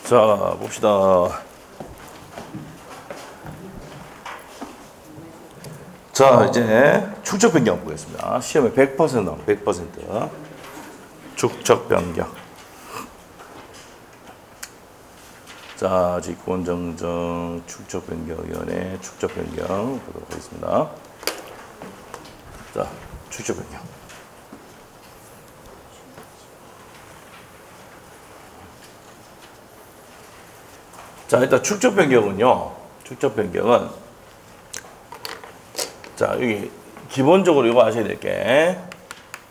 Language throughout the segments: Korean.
자, 봅시다. 자, 이제 축적 변경 보겠습니다. 시험에 100% 나옵니다. 100%. 축적 변경. 자, 직권정정 축적 변경위원회 축적 변경 보도록 하겠습니다. 자, 축적 변경. 자, 일단 축적 변경은요. 축적 변경은 자, 여기 기본적으로 이거 아셔야 될 게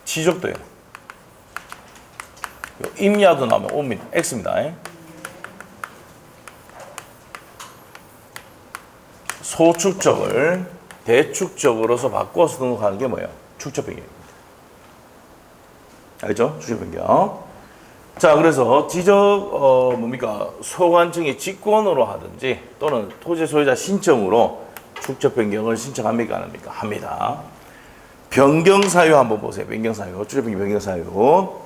지적도예요. 임야도 나오면 O입니다. X입니다. 소축적을 대축적으로서 바꿔서 등록하는 게 뭐예요? 축적 변경입니다. 알죠? 축적 변경. 자, 그래서 뭡니까? 소관청이 직권으로 하든지 또는 토지 소유자 신청으로 축적 변경을 신청합니까? 안 합니까? 합니다. 변경 사유 한번 보세요. 변경 사유. 축적 변경 사유.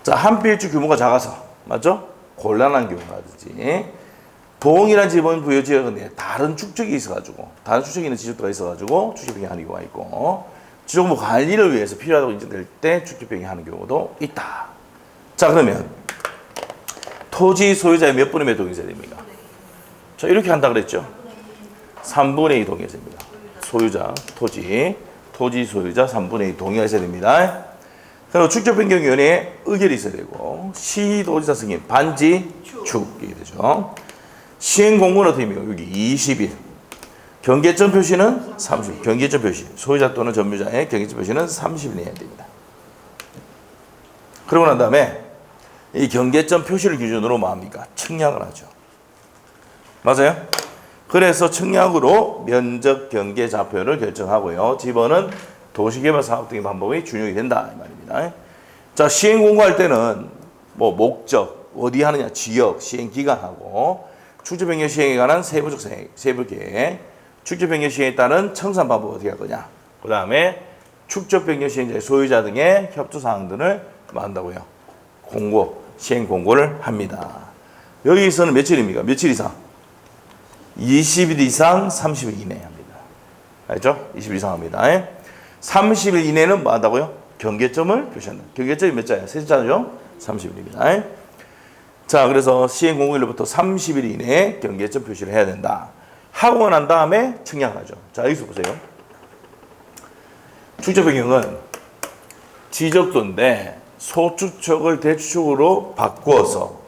자, 한 필지 규모가 작아서, 맞죠? 곤란한 경우라든지, 동일한 지번 부여 지역은 다른 축적이 있어가지고, 다른 축적이 있는 지적도가 있어가지고, 축적 변경하는 경우가 있고, 지적무 관리를 위해서 필요하다고 인정될 때 축적 변경하는 경우도 있다. 자, 그러면, 토지 소유자의 몇 분의 몇 동의세야 됩니까? 자, 이렇게 한다 그랬죠? 3분의 2 동의세입니다. 소유자, 토지 소유자 3분의 2 동의가 있어야 됩니다. 그리고 축적변경위원회에 의결이 있어야 되고, 시도지사 승인, 반지축이 되죠. 시행공고는 어떻게 됩니까? 여기 20일. 경계점 표시는 30일. 경계점 표시. 소유자 또는 점유자의 경계점 표시는 30일 해야 됩니다. 그러고 난 다음에, 이 경계점 표시를 기준으로 뭐 합니까? 청약을 하죠. 맞아요? 그래서 청약으로 면적 경계 좌표를 결정하고요. 지번은 도시개발 사업 등의 방법이 준용이 된다 이 말입니다. 자, 시행 공고할 때는 뭐 목적, 어디 하느냐, 지역, 시행 기간하고 축적 변경 시행에 관한 세부적 계획, 축적 변경 시행에 따른 청산 방법 어떻게 할 거냐. 그다음에 축적 변경 시행자의 소유자 등의 협조 사항 등을 뭐 한다고요? 공고, 시행 공고를 합니다. 여기서는 며칠입니까? 며칠 이상? 20일 이상 30일 이내 합니다. 알죠? 20일 이상 합니다. 30일 이내는 뭐 한다고요? 경계점을 표시한다. 경계점이 몇 자예요? 세 자죠? 30일입니다. 자, 그래서 시행 공고일로부터 30일 이내에 경계점 표시를 해야 된다. 하고 난 다음에 청약하죠. 자, 여기서 보세요. 축적 변경은 지적도인데 소축적을 대축적으로 바꾸어서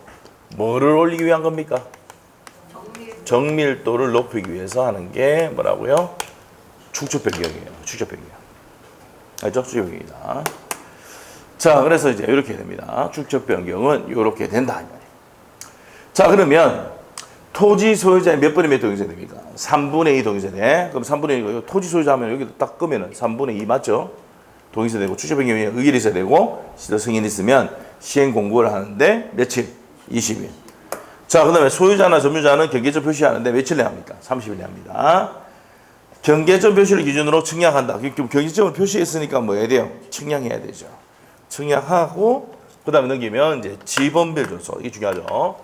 뭐를 올리기 위한 겁니까? 정밀도를 높이기 위해서 하는 게 뭐라고요? 축적 변경이에요. 축적 변경. 알죠? 축적 변경이다. 자, 그래서 이제 이렇게 됩니다. 축적 변경은 이렇게 된다. 자, 그러면 토지 소유자의 몇 분의 몇 동의세 됩니까? 3분의 2 동의세 돼. 그럼 3분의 2, 토지 소유자 하면 여기 딱 끄면은 3분의 2 맞죠? 동의세 되고 축적 변경에 의결이 있어야 되고 시도 승인이 있으면 시행 공고를 하는데 며칠? 20일. 자, 그 다음에 소유자나 점유자는 경계점 표시하는데 며칠 내야 합니까? 30일 내야 합니다. 경계점 표시를 기준으로 청약한다. 경계점을 표시했으니까 뭐 해야 돼요? 청약해야 되죠. 청약하고, 그 다음에 넘기면 이제 지번별 조서. 이게 중요하죠.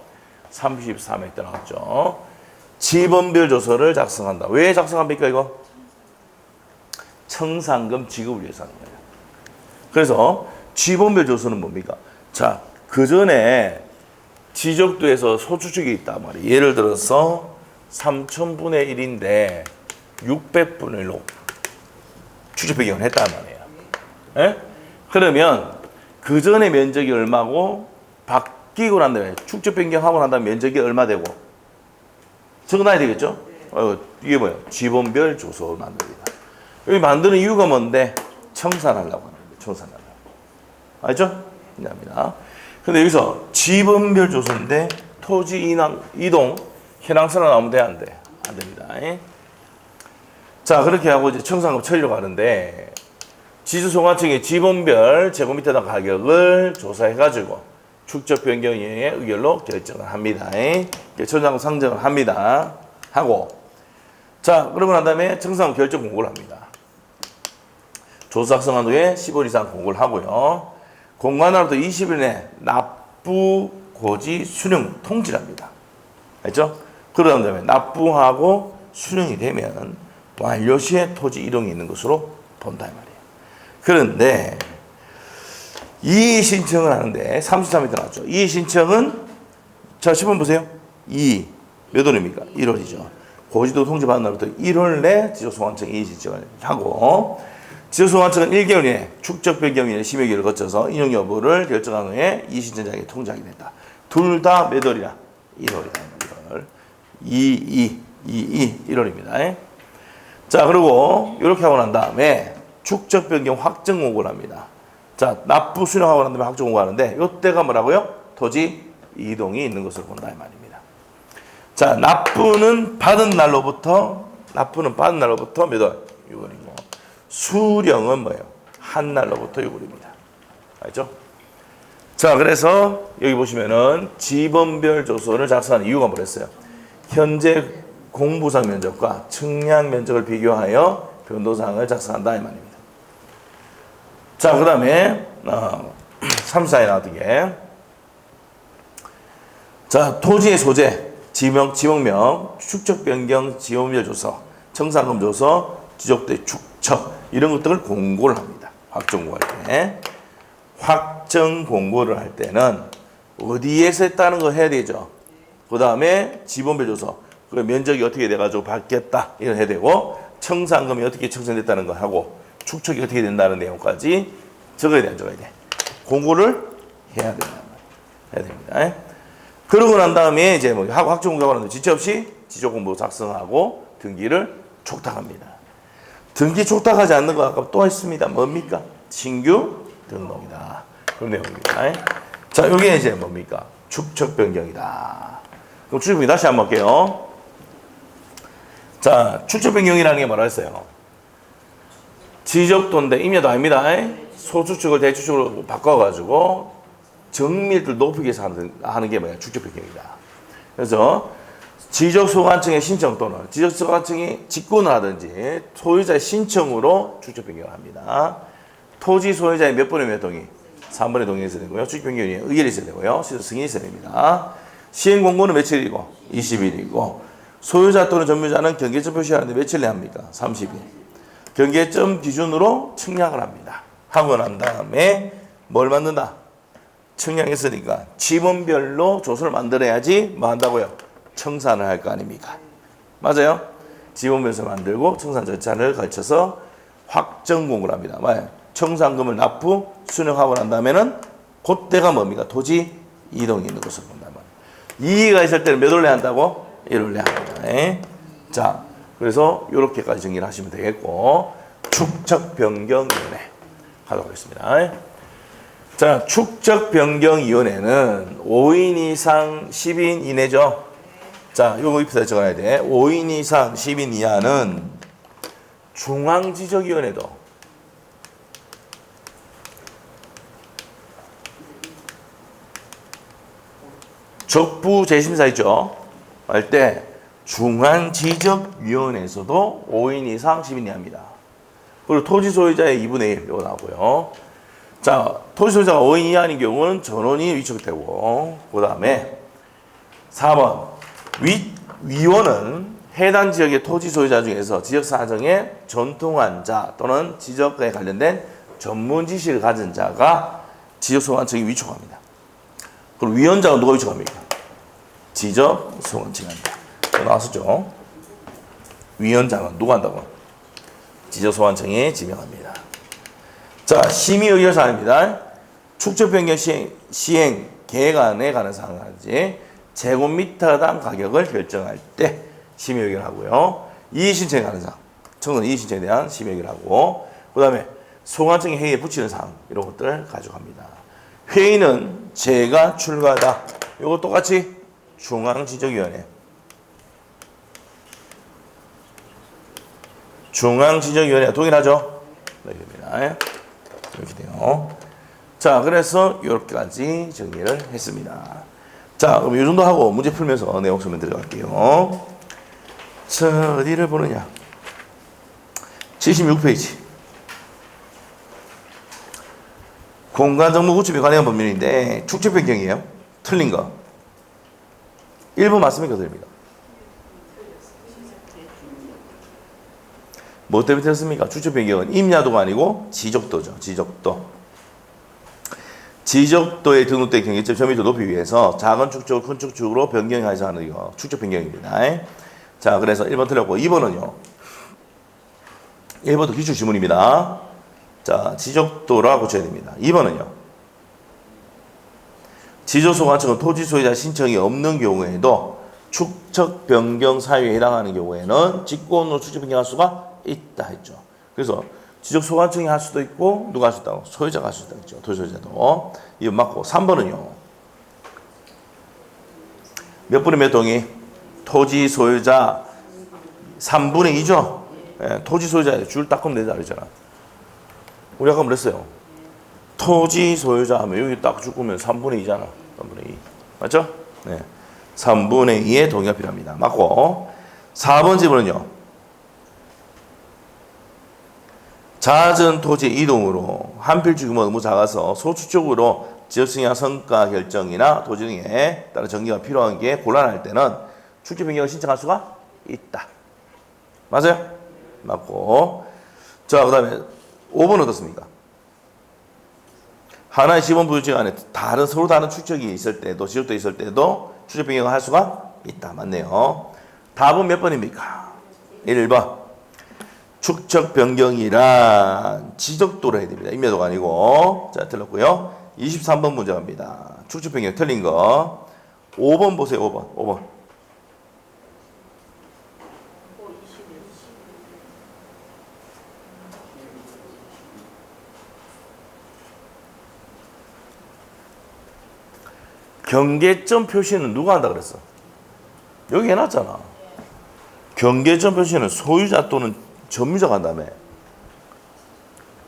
33회 때 나왔죠. 지번별 조서를 작성한다. 왜 작성합니까, 이거? 청산금 지급을 위해서 하는 거예요. 그래서 지번별 조서는 뭡니까? 자, 그 전에 지적도에서 소축적이 있단 말이에요. 예를 들어서 3000분의 1인데 600분의 1로 축적 변경을 했단 말이에요. 예? 그러면 그 전에 면적이 얼마고 바뀌고 난 다음에 축적 변경하고 난 다음에 면적이 얼마 되고 적어놔야 되겠죠? 이게 뭐예요? 지번별 조서를 만듭니다. 여기 만드는 이유가 뭔데? 청산하려고 하는 거예요. 청산하려고. 알죠? 이해합니다. 근데 여기서 지번별 조서인데 토지 이동 현황선언 나오면 돼? 안 돼? 안 됩니다. 자, 그렇게 하고 이제 청산금 처리로 가는데 지주소관청이 지번별 제곱미터 가격을 조사해가지고 축적 변경위원회의 의결로 결정을 합니다. 청산금 상정을 합니다. 하고 자, 그러고 난 다음에 청산금 결정 공고를 합니다. 조서 작성한 후에 10월 이상 공고를 하고요. 공고한 후부터 20일 내 납부, 고지, 수령 통지를 합니다. 알죠? 그런 다음에 납부하고 수령이 되면 완료 시에 토지 이동이 있는 것으로 본다 이 말이에요. 그런데 이의 신청을 하는데 33일 나왔죠. 이의 신청은 자 10번 보세요. 몇 월입니까? 1월이죠. 고지도 통지받은 날부터 1월 내 지적소관청 이의 신청을 하고 지적소관청은 1개월 이내 축적 변경 이내 심의기를 거쳐서 인용 여부를 결정한 후에 이의 신청자에게 통지하게 된다. 둘 다 몇 월이야? 1월이다. 1월. 1월입니다. 자, 그리고 이렇게 하고 난 다음에 축적 변경 확정 공고를 합니다. 자, 납부 수령하고 난 다음에 확정 공고하는데 이때가 뭐라고요? 토지 이동이 있는 것으로 본다 이 말입니다. 자, 납부는 받은 날로부터 몇 월? 6월이고 수령은 뭐예요? 한 날로부터 6월입니다. 알죠? 자, 그래서 여기 보시면은 지번별 조서를 작성하는 이유가 뭐랬어요? 현재 공부상 면적과 측량 면적을 비교하여 변동사항을 작성한다 이 말입니다. 자, 그 다음에 3사에 나왔던 게 자, 토지의 소재, 지목명, 축적 변경, 지원별 조서, 청산금 조서, 지적대 축척 이런 것들을 공고를 합니다. 확정 공고할 때. 확정 공고를 할 때는 어디에서 했다는 거 해야 되죠. 그 다음에 지번별 조서, 그 면적이 어떻게 돼가지고 받겠다 이걸 해야 되고 청산금이 어떻게 청산됐다는 거 하고 축척이 어떻게 된다는 내용까지 적어야 돼, 안 적어야 돼? 공고를 해야 됩니다. 그러고 난 다음에 이제 뭐 확정 공고하고 난 다음에 지체 없이 지적 공보 작성하고 등기를 촉탁합니다. 등기 촉탁하지 않는 거 아까 또 했습니다. 뭡니까? 신규 등록이다. 그런 내용입니다. 자, 이게 이제 뭡니까? 축척 변경이다. 그럼 축척 변경 다시 한번 볼게요. 자, 축척 변경이라는 게 뭐라 했어요? 지적도인데 임야도 아닙니다. 소축척을 대축척으로 바꿔가지고 정밀도를 높이기 위해서 하는 게 뭐야? 축척 변경이다. 그래서 지적소관청의 신청 또는 지적소관청이 직권을 하든지 소유자의 신청으로 축척 변경을 합니다. 토지 소유자의 몇 번에 몇 동의? 3번에 동의해야 되고요. 축척 변경이 의결이 있어야 되고요. 승인이 있어야 됩니다. 시행 공고는 며칠이고? 20일이고 소유자 또는 점유자는 경계점 표시하는데 며칠 내 합니까? 30일. 경계점 기준으로 측량을 합니다. 하고 난 다음에 뭘 만든다? 측량했으니까 지번별로 조서를 만들어야지 뭐 한다고요? 청산을 할 거 아닙니까? 맞아요? 지번별서 만들고 청산 절차를 거쳐서 확정 공고를 합니다. 청산금을 납부, 수령하고 난 다음에는 그때가 뭡니까? 토지 이동이 있는 것으로 본단 말이에요. 이의가 있을 때는 몇 월 내 한다고? 1월 내 합니다. 자, 그래서 이렇게까지 정리를 하시면 되겠고 축척 변경위원회 하도록 하겠습니다. 자, 축척 변경위원회는 5인 이상 10인 이내죠. 자, 요거 입사에 적어놔야 돼. 5인 이상 10인 이하는 중앙지적위원회도 적부 재심사 있죠. 할 때 중앙지적위원회에서도 5인 이상 10인 이하입니다. 그리고 토지 소유자의 2분의 1 이거 나오고요. 자, 토지 소유자가 5인 이하인 경우는 전원이 위촉되고 그 다음에 4번 위원은 해당 지역의 토지 소유자 중에서 지적 사정에 전통한 자 또는 지적에 관련된 전문 지식을 가진 자가 지적소관청이 위촉합니다. 그럼 위원장은 누가 위촉합니까? 지적소관청이 한다. 나왔었죠? 위원장은 누가 한다고? 지적소관청이 지명합니다. 자, 심의 의결 사항입니다. 축적 변경 시행 계획안에 관한 사항까지 제곱미터당 가격을 결정할 때 심의 의결하고요. 이의 신청에 관한 사항, 청구는 이의 신청에 대한 심의 의결하고, 그 다음에 소관청이 회의에 붙이는 사항 이런 것들을 가져갑니다. 회의는 제가 출가하다. 이거 똑같이 중앙지적위원회. 중앙지적위원회가 동일하죠? 이렇게 돼요. 자, 그래서 이렇게까지 정리를 했습니다. 자, 그럼 이 정도 하고 문제 풀면서 내용 설명 들어갈게요. 자, 어디를 보느냐? 76페이지. 공간정보 구축에 관련 법률인데 축적 변경이에요. 틀린 거. 1번 맞습니까? 틀립니까? 뭐 때문에 틀렸습니까? 축적 변경은 임야도가 아니고 지적도죠. 지적도. 지적도에 등록된 경계점 점유도 높이기 위해서 작은 축적을 큰 축적으로 변경해서 하는 거 축적 변경입니다. 자, 그래서 1번 틀렸고 2번은요. 1번도 기출 지문입니다. 자, 지적도라 고쳐야 됩니다. 2번은요. 지적소관청은 토지 소유자 신청이 없는 경우에도 축적 변경 사유에 해당하는 경우에는 직권으로 축적 변경할 수가 있다 했죠. 그래서 지적소관청이 할 수도 있고 누가 할 수 있다고? 소유자가 할 수 있다고 했죠. 토지 소유자도. 이건 맞고 3번은요. 몇 분의 몇 동의? 토지 소유자 3분의 2죠. 예, 토지 소유자 줄 딱 끄면 되다 그랬잖아. 우리 아까 그랬어요. 토지 소유자 하면 여기 딱 줄 거면 3분의 2잖아. 3분의 2. 맞죠? 네. 3분의 2의 동의가 필요합니다. 맞고 4번 질문은요. 잦은 토지 이동으로 한 필지 규모가 너무 작아서 소축적으로 지역승인화 성과 결정이나 토지 등에 따른 전개가 필요한 게 곤란할 때는 축적 변경을 신청할 수가 있다. 맞아요? 맞고. 자, 그 다음에 5번 어떻습니까? 하나의 지번 부유지 안에 서로 다른 축적이 있을 때도, 지역도 있을 때도 축적 변경을 할 수가 있다. 맞네요. 답은 몇 번입니까? 1번. 축적 변경이란 지적도로 해야 됩니다. 임야도가 아니고. 자, 틀렸고요. 23번 문제 갑니다. 축적 변경 틀린 거. 5번 보세요. 5번. 경계점 표시는 누가 한다 그랬어? 여기 해놨잖아. 경계점 표시는 소유자 또는 점유자가 한다며.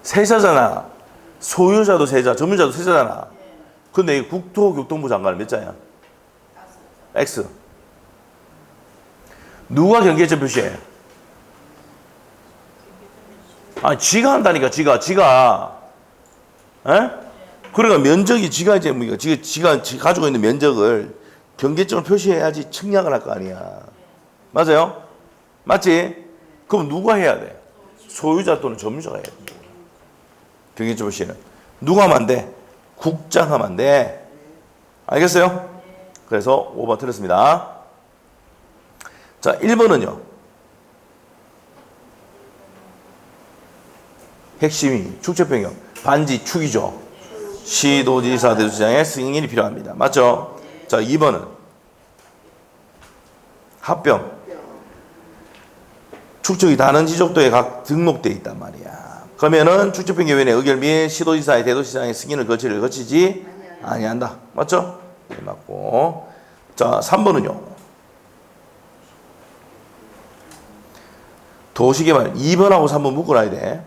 세자잖아. 소유자도 세자, 점유자도 세자잖아. 근데 이 국토교통부 장관은 몇 자야? X. 누가 경계점 표시해? 아니, 지가 한다니까, 지가. 에? 그러니까 면적이 지가 이제 뭐 지가 가지고 있는 면적을 경계점을 표시해야지 측량을 할 거 아니야. 맞아요? 맞지? 그럼 누가 해야 돼? 소유자 또는 점유자가 해야 돼. 경계점 표시는. 누가 하면 안 돼? 국장 하면 안 돼. 알겠어요? 그래서 5번 틀렸습니다. 자, 1번은요. 핵심이 축적 변경. 반지 축이죠. 시도지사 대도시장의 승인이 필요합니다. 맞죠? 자, 2번은 합병. 축적이 다른 지적도에 각 등록되어 있단 말이야. 그러면은 축적변경위원회 의결 및 시도지사의 대도시장의 승인을 거치지 아니한다. 맞죠? 네, 맞고. 자, 3번은요. 도시개발 2번하고 3번 묶어놔야 돼.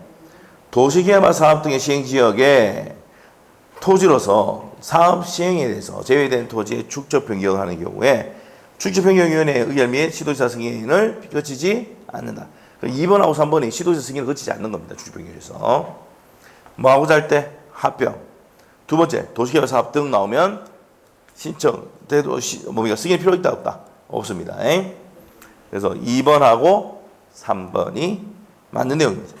도시개발 사업 등의 시행지역에 토지로서 사업 시행에 대해서 제외된 토지의 축적 변경을 하는 경우에 축적변경위원회의 의결 및 시도지사 승인을 거치지 않는다. 2번하고 3번이 시도지사 승인을 거치지 않는 겁니다. 축적변경에서. 뭐하고자 할 때? 합병. 두 번째, 도시개발 사업 등 나오면 신청, 승인 필요 있다 없다? 없습니다. 그래서 2번하고 3번이 맞는 내용입니다.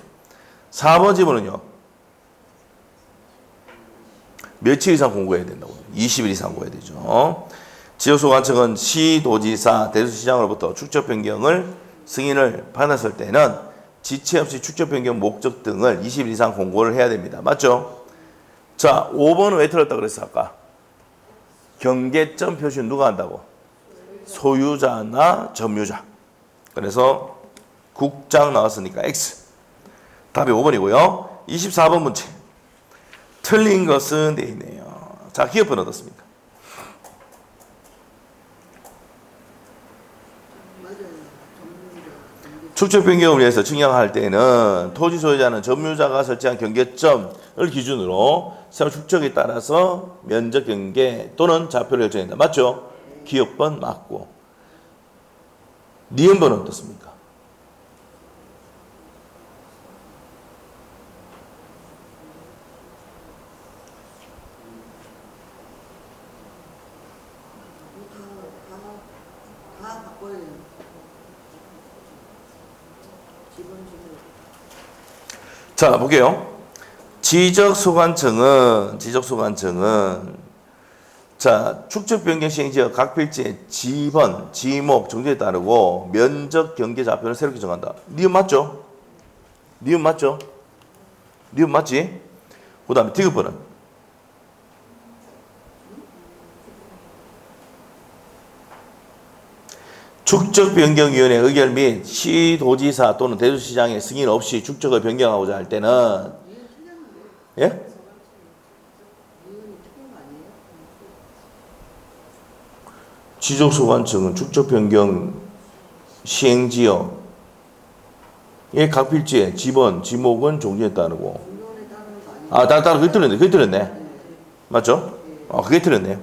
4번 질문은요. 며칠 이상 공고해야 된다고? 20일 이상 공고해야 되죠. 지역소관청은 시도지사, 대도시장으로부터 축적 변경을 승인을 받았을 때는 지체 없이 축적 변경 목적 등을 20일 이상 공고를 해야 됩니다. 맞죠? 자, 5번은 왜 틀렸다 그랬어 아까? 경계점 표시는 누가 한다고? 소유자나 점유자. 그래서 국장 나왔으니까 X. 답이 5번이고요. 24번 문제. 틀린 것은 돼 있네요. 자, 기업은 어떻습니까? 축적 변경을 위해서 측량할 때는 토지 소유자는 점유자가 설치한 경계점을 기준으로 세무 축적에 따라서 면적 경계 또는 좌표를 결정한다. 맞죠? 기업번 맞고. 니은번은 어떻습니까? 자, 볼게요. 지적소관청은 자, 축적 변경 시행 지역 각 필지의 지번, 지목, 정지에 따르고 면적 경계 좌표를 새롭게 정한다. 니은 맞죠? 니은 맞죠? 니은 맞지? 그 다음에 디귿번은 축적변경위원회 의결 및 시도지사 또는 대도시장의 승인 없이 축적을 변경하고자 할 때는 예? 지적소관청은 축적변경 시행지역의 각 필지의 지번, 지목은 종지에 따르고 그게 틀렸네. 맞죠? 그게 틀렸네요.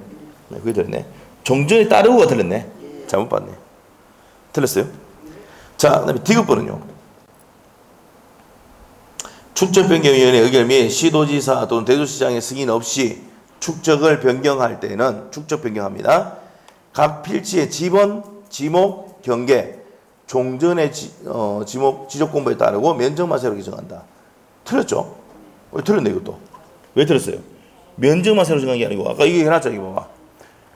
네, 그게 틀렸네. 종전에 따르고가 틀렸네. 잘못 봤네. 틀렸어요? 자, 그 다음에 디귿번은요. 축적변경위원회 의결 및 시도지사 또는 대도시장의 승인 없이 축적을 변경할 때는 축적 변경합니다. 각 필지의 지번, 지목, 경계, 종전의 지목, 지적 공부에 따르고 면적만 새롭게 정한다. 틀렸죠? 왜 틀렸네, 이것도? 왜 틀렸어요? 면적만 새로 정한 게 아니고, 아까 이게 해놨죠, 이거 봐봐.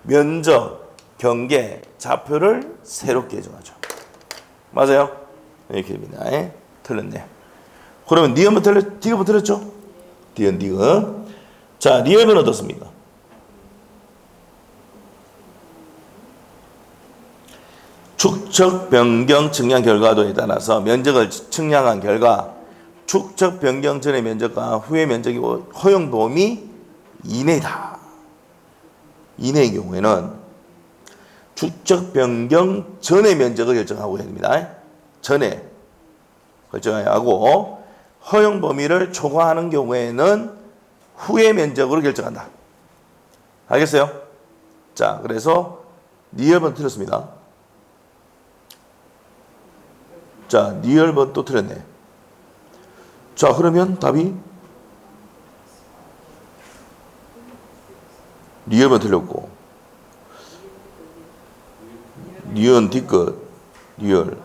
면적, 경계, 좌표를 새롭게 정하죠. 맞아요? 이렇게 됩니다. 틀렸네. 그러면 니은은 디귿은 틀렸죠? 디귿. 자, 리얼은 어떻습니까? 축적 변경 측량 결과도에 따라서 면적을 측량한 결과 축적 변경 전의 면적과 후의 면적이 허용 범위 이내다. 이내의 경우에는 축적 변경 전의 면적을 결정하고 해야 됩니다. 전에 결정해야 하고 허용 범위를 초과하는 경우에는 후의 면적으로 결정한다. 알겠어요? 자, 그래서 니얼번 틀렸습니다. 자, 니얼번 또 틀렸네. 자, 그러면 답이 니얼번 틀렸고 니은 뒤끝 니얼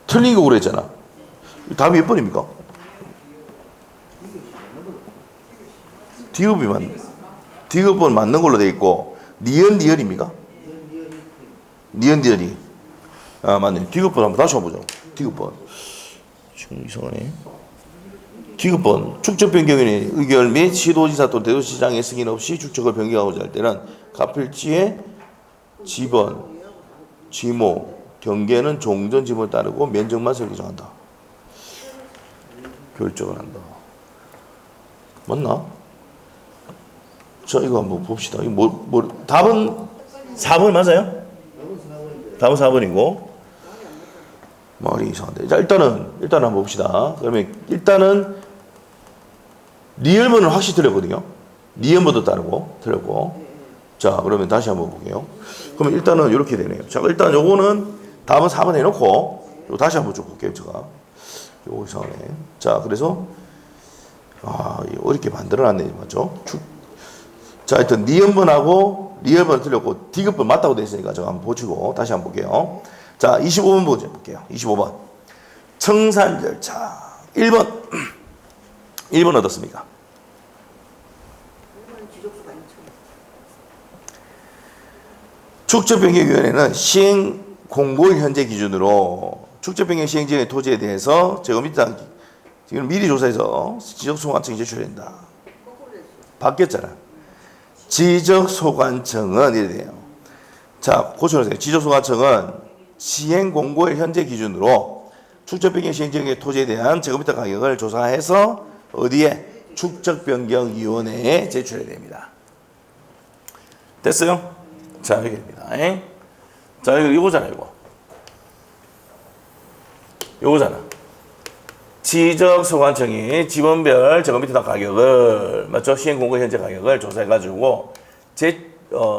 틀린 거 그랬잖아. 답이 몇 번입니까? 디귿번 맞는 걸로 돼 있고 니은 니얼입니까? 니은 니얼이 맞네. 디귿번 한번 다시 해보죠. 디귿번 지금 이상하네. 디귿번 축적 변경위원회 의결 및 시도지사 또는 대도시장의 승인 없이 축적을 변경하고자 할 때는 각 필지의 지번, 지목, 경계는 종전 지번을 따르고 면적만 새롭게 정한다. 결정을 한다. 맞나? 자, 이거 한번 봅시다. 이거 답은 4번 맞아요? 답은 4번이고. 말이 이상한데. 자, 일단은 한번 봅시다. 그러면 일단은 리얼번은 확실히 틀렸거든요. 니은번도 따르고 틀렸고. 자, 그러면 다시 한번 볼게요. 그러면 일단은 이렇게 되네요. 자, 일단 요거는 답은 4번 해놓고 요 다시 한번 쭉 볼게요. 제가 요거 이상하네. 자, 그래서 어렵게 만들어놨네. 맞죠? 자, 하여튼 니은번하고 리얼번을 틀렸고 디귿번 맞다고 돼 있으니까 제가 한번 보시고 다시 한번 볼게요. 자, 25번 볼게요. 25번 청산 절차 1번 1번 어떻습니까? 축적변경위원회는 시행 공고일 현재 기준으로 축적변경 시행지역의 토지에 대해서 제가 지금 미리 조사해서 지적소관청에 제출된다. 바뀌었잖아. 지적소관청은 이래 돼요. 자, 고쳐주세요. 지적소관청은 시행 공고일 현재 기준으로 축적변경 시행지역의 토지에 대한 제곱미터 가격을 조사해서 어디에? 축적변경위원회에 제출해야 됩니다. 됐어요? 자, 여기 됩니다. 자, 이거잖아, 요거잖아. 지적소관청이 지번별 제곱미터 가격을, 맞죠? 시행공고 현재 가격을 조사해가지고,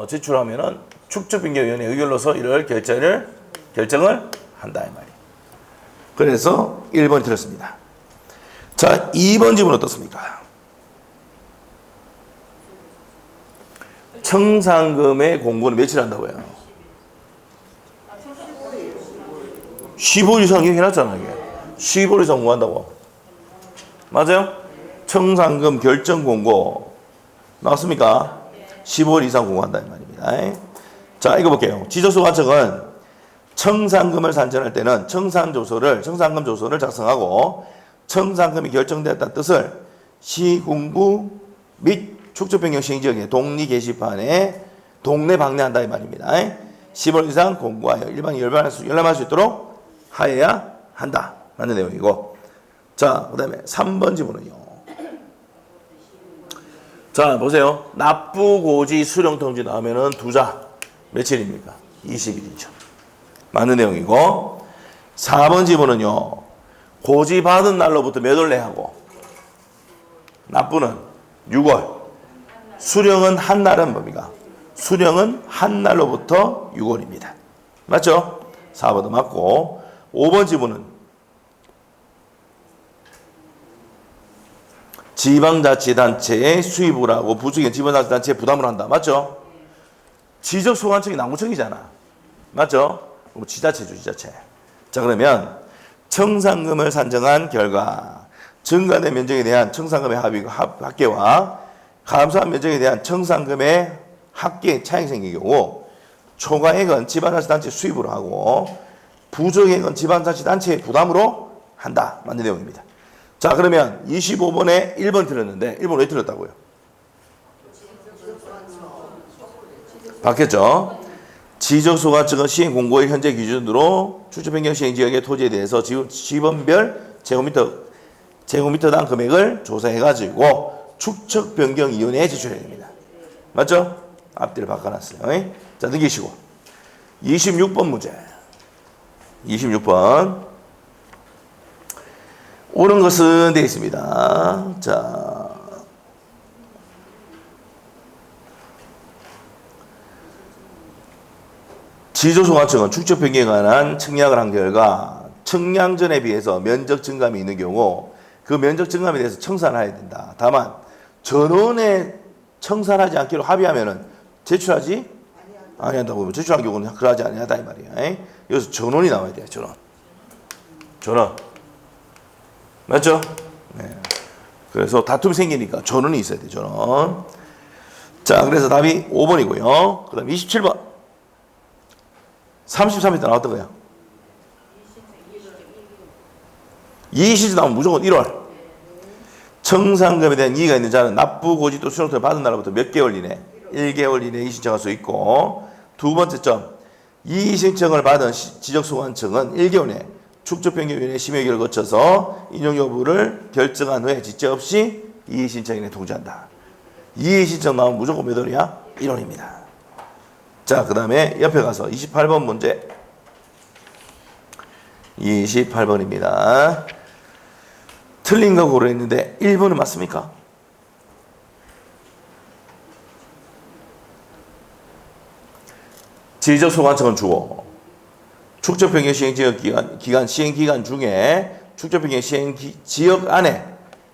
제출하면은 축적변경위원회 의결로서 이를 결정을 한다, 이 말이에요. 그래서 1번이 틀렸습니다. 자, 2번 질문 어떻습니까? 청산금의 공고는 며칠 한다고요? 15일 이상 얘기해놨잖아, 이게. 15일 이상 공고한다고. 맞아요? 청산금 결정 공고 나왔습니까? 15일 이상 공고한다 이 말입니다. 자, 이거 볼게요. 지적소관청은 청산금을 산정할 때는 청산금 조서를 작성하고 청산금이 결정되었다는 뜻을 시군구 및 축적변경 시행지역의 동리 게시판에 동네 방내한다 이 말입니다. 10월 이상 공고하여 일반이 열람할 수 있도록 하여야 한다. 맞는 내용이고. 자, 그 다음에 3번 지문은요. 자, 보세요. 납부고지 수령통지 나오면은 두자 며칠입니까? 20일이죠. 맞는 내용이고. 4번 지문은요. 고지 받은 날로부터 몇 월 내하고 납부는 6월. 수령은 한 날은 뭡니까? 수령은 한 날로부터 6월입니다. 맞죠? 4번도 맞고. 5번 지문은 지방자치단체의 수입을 하고 부수익은 지방자치단체에 부담을 한다. 맞죠? 지적소관청이 남구청이잖아. 맞죠? 지자체죠, 지자체. 자, 그러면 청산금을 산정한 결과 증가된 면적에 대한 청산금의 합계와 감소한 면적에 대한 청산금의 합계에 차익이 생긴 경우 초과액은 지방자치단체 수입으로 하고 부족액은 지방자치단체의 부담으로 한다. 맞는 내용입니다. 자, 그러면 25번에 1번 틀렸는데 1번 왜 틀렸다고요? 바뀌었죠? 지적소관청은 시행 공고일 현재 기준으로 축적변경 시행지역의 토지에 대해서 지번별 제곱미터당 금액을 조사해가지고 축적변경위원회에 제출해야 됩니다. 맞죠? 앞뒤를 바꿔놨어요. 자, 넘기시고 26번 문제. 26번 옳은 것은 되어 있습니다. 자, 지적소관청은 축적 변경에 관한 청약을 한 결과 청량전에 비해서 면적 증감이 있는 경우 그 면적 증감에 대해서 청산해야 된다. 다만 전원에 청산하지 않기로 합의하면은 제출하지 아니한다고. 제출한 경우는 그러하지 아니하다 이 말이야. 여기서 전원이 나와야 돼요. 전원. 맞죠? 네. 그래서 다툼이 생기니까 전원이 있어야 돼. 전원. 자, 그래서 답이 5번이고요. 그 다음 27번. 33m 나왔던 거야. 20일 나오면 무조건 1월. 청산금에 대한 이의가 있는 자는 납부고지 또 수령토를 받은 날로부터 몇 개월 이내? 1개월 이내에 신청할 수 있고, 두 번째 점, 이의 신청을 받은 지적소관청은 1개월 내 축적변경위원회 심의결을 거쳐서 인용 여부를 결정한 후에 지체 없이 이의 신청인에 통지한다. 이의 신청 나오면 무조건 몇 월이야? 1월입니다. 자, 그 다음에 옆에 가서 28번 문제. 28번입니다. 틀린 거 고려했는데 1번은 맞습니까? 지적소관청은 주어 축적변경 시행기간 중에 축적변경 시행지역 안에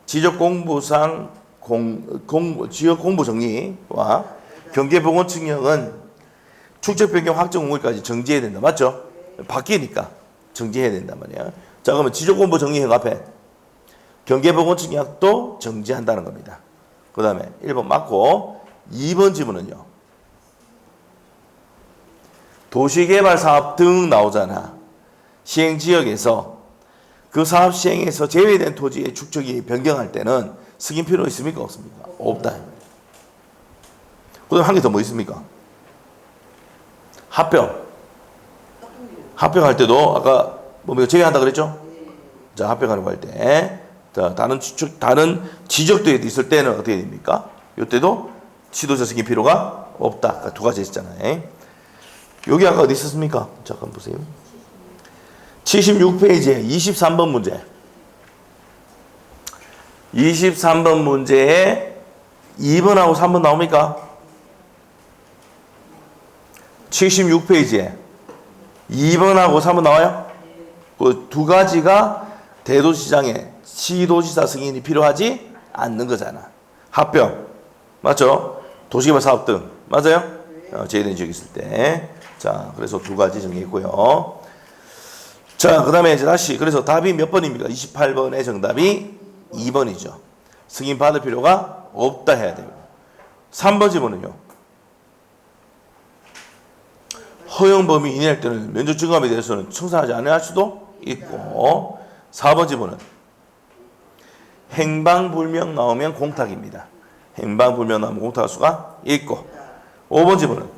지적공부상 지역 공부 정리와 경계보건 측량은 축적변경 확정 공고일까지 정지해야 된다. 맞죠? 바뀌니까 정지해야 된단 말이야. 자, 그러면 지적공부 정리형 앞에 경계보건 측량도 정지한다는 겁니다. 그 다음에 1번 맞고 2번 지문은요. 도시개발사업 등 나오잖아. 시행지역에서 그 사업 시행에서 제외된 토지의 축적이 변경할 때는 승인 필요 있습니까? 없습니까? 없다. 그 다음 한 개 더 뭐 있습니까? 합병할 때도 아까 뭐 제외한다 그랬죠? 자, 합병하려고 할 때 다른 지적도에 있을 때는 어떻게 됩니까? 이때도 지도자 승인 필요가 없다. 그러니까 두 가지 있잖아요. 여기 아까 어디 있었습니까? 잠깐 보세요. 76페이지에 23번 문제. 23번 문제에 2번하고 3번 나옵니까? 76페이지에 2번하고 3번 나와요? 그 두 가지가 대도시장에 시도지사 승인이 필요하지 않는 거잖아. 합병. 맞죠? 도시개발 사업 등. 맞아요? 제외된 지역이 있을 때. 자, 그래서 두 가지 정리했고요. 자, 그 다음에 이제 다시, 그래서 답이 몇 번입니까? 28번의 정답이 2번이죠. 승인 받을 필요가 없다 해야 돼요. 3번 지문은요. 허용 범위 이내일 때는 면접 증감에 대해서는 청산하지 않을 수도 있고 4번 지문은 행방불명 나오면 공탁입니다. 행방불명 나오면 공탁할 수가 있고 5번 지문은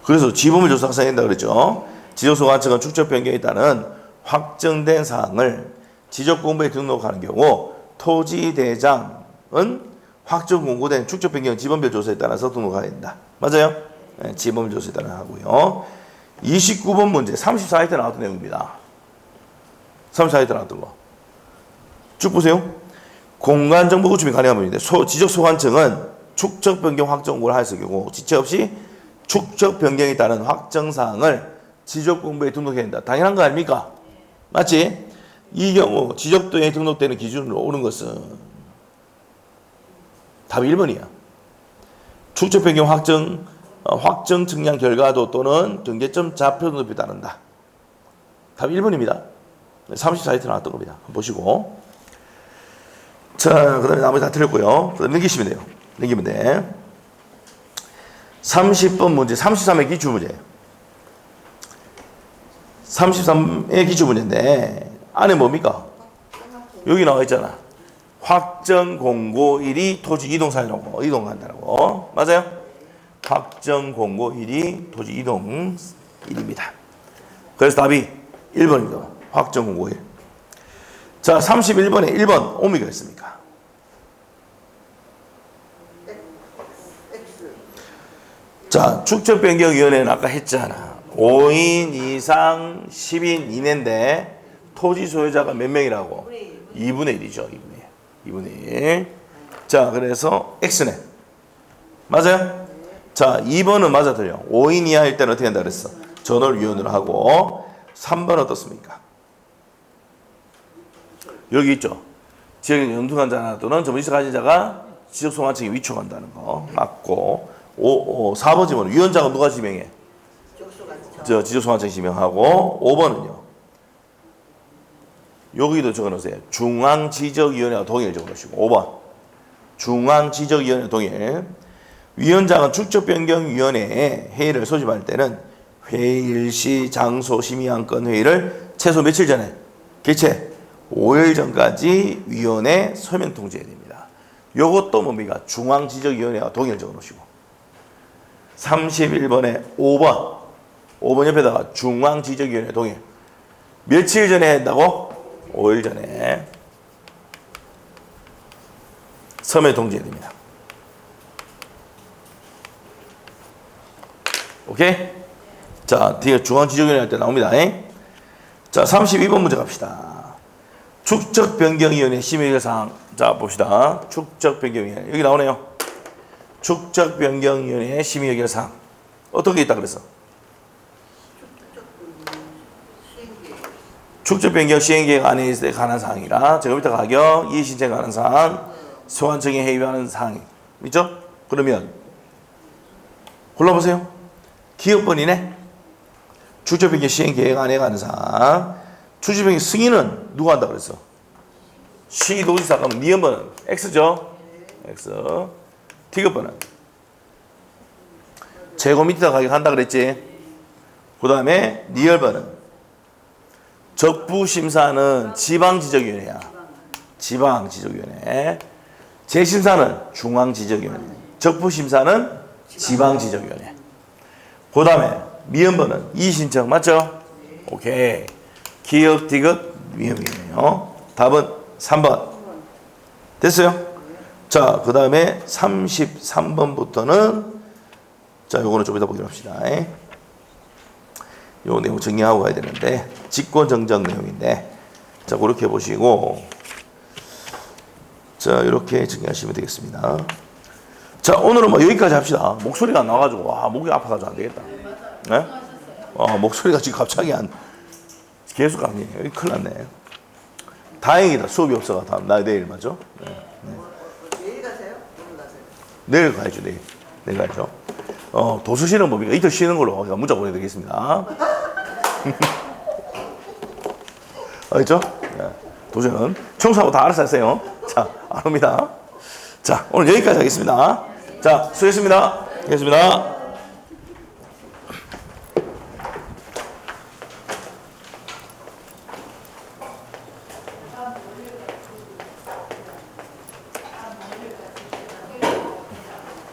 그래서 지분을 조사해야 된다 그랬죠. 지적소관청은 축적 변경에 따른 확정된 사항을 지적공부에 등록하는 경우 토지대장은 확정 공고된 축적 변경 지번별 조사에 따라서 등록해야 된다. 맞아요? 네, 지번별 조사에 따라 하고요. 29번 문제 34회 때 나왔던 내용입니다. 34회 때 나왔던 거. 쭉 보세요. 공간정보 구축이 가능한 부분인데 지적소관청은 축적 변경 확정 공고를 할 경우 지체 없이 축적 변경에 따른 확정 사항을 지적공부에 등록해야 된다. 당연한 거 아닙니까? 맞지? 이 경우 지적도에 등록되는 기준으로 오는 것은 답이 1번이야. 축적 변경 확정 측량 결과도 또는 경계점 좌표 등록에 따른다. 답이 1번입니다. 34회 나왔던 겁니다. 한번 보시고. 자, 그 다음에 나머지 다 틀렸고요. 그 다음에 넘기시면 돼요. 넘기면 돼. 30번 문제, 33의 기출문제예요. 33의 기출문제인데 안에 뭡니까? 여기 나와 있잖아. 확정 공고일이 토지 이동사유라고 이동한다라고. 맞아요? 확정 공고일이 토지 이동일입니다. 그래서 답이 1번입니다. 확정 공고일. 자, 31번에 1번 오미가 있습니까? 자, 축적변경위원회는 아까 했잖아. 5인 이상 10인 이내인데 토지 소유자가 몇 명이라고? 2분의 1이죠. 2분의 1. 자, 그래서 X네. 맞아요? 자, 2번은 맞아 틀려. 5인 이하일 때는 어떻게 한다 그랬어? 전월 위원으로 하고 3번 어떻습니까? 여기 있죠. 지역에 연투한 자나 또는 전문지식 가진 자가 지적소관청에 위촉한다는 거 맞고 4번 지문은 위원장은 누가 지명해? 지적소관청이 지명하고 5번은요. 여기도 적어놓으세요. 중앙지적위원회와 동일 적어놓으시고 5번 중앙지적위원회 동일. 위원장은 축적변경위원회에 회의를 소집할 때는 회의일시 장소 심의안건 회의를 최소 며칠 전에 개최 5일 전까지 위원회 서면 통지해야 됩니다. 요것도 뭡니까? 중앙지적위원회와 동일 적어놓으시고 31번에 5번 옆에다가 중앙지적위원회 동일. 며칠 전에 한다고? 5일 전에 서면 통지해야 됩니다. 오케이? 자, 뒤에 중앙지적위원회 할 때 나옵니다. 자, 32번 문제 갑시다. 축적변경위원회 심의결사항. 자, 봅시다. 축적변경위원회. 여기 나오네요. 축적변경위원회 심의결사항. 어떤 게 있다 그랬어? 축적변경 시행계획 안에 있을 때 관한 사항이라 제곱미터 가격, 이해신청에 관한 사항, 소관청에 회의하는 사항 있죠? 그러면 골라보세요. 기업번이네. 축적변경 시행계획 안에 관한 사항. 축적변경 승인은 누가 한다 그랬어? 시도지사. 그러면 니은번은 X죠? X. T급번은 제곱미터 가격 한다 그랬지? 그 다음에 니을번은 적부심사는 지방지적위원회야. 지방지적위원회. 재심사는 중앙지적위원회. 적부심사는 지방지적위원회. 그 다음에 미연번은 이신청 맞죠? 오케이. 기업, 디귿, 미연이네요. 답은 3번. 됐어요? 자, 그 다음에 33번부터는 자, 요거는 좀 이따 보기로 합시다. 요 내용 정리하고 가야 되는데 직권정정 내용인데 자, 그렇게 보시고 자, 이렇게 정리하시면 되겠습니다. 자, 오늘은 뭐 여기까지 합시다. 목소리가 안 나와가지고 와, 목이 아파가지고 안 되겠다. 네? 목소리가 지금 갑자기 계속 안 해. 여기 큰일 났네. 다행이다. 수업이 없어가 다음 내일 맞죠? 네. 내일 가세요? 오늘 가세요? 내일 가야죠. 내일 가야죠. 도서실은 뭡니까? 이틀 쉬는 걸로 제가 문자 보내드리겠습니다. 알겠죠? 네. 도저는 청소하고 다 알아서 하세요. 자, 안 옵니다. 자, 오늘 여기까지 하겠습니다. 자, 수고했습니다. 수고했습니다.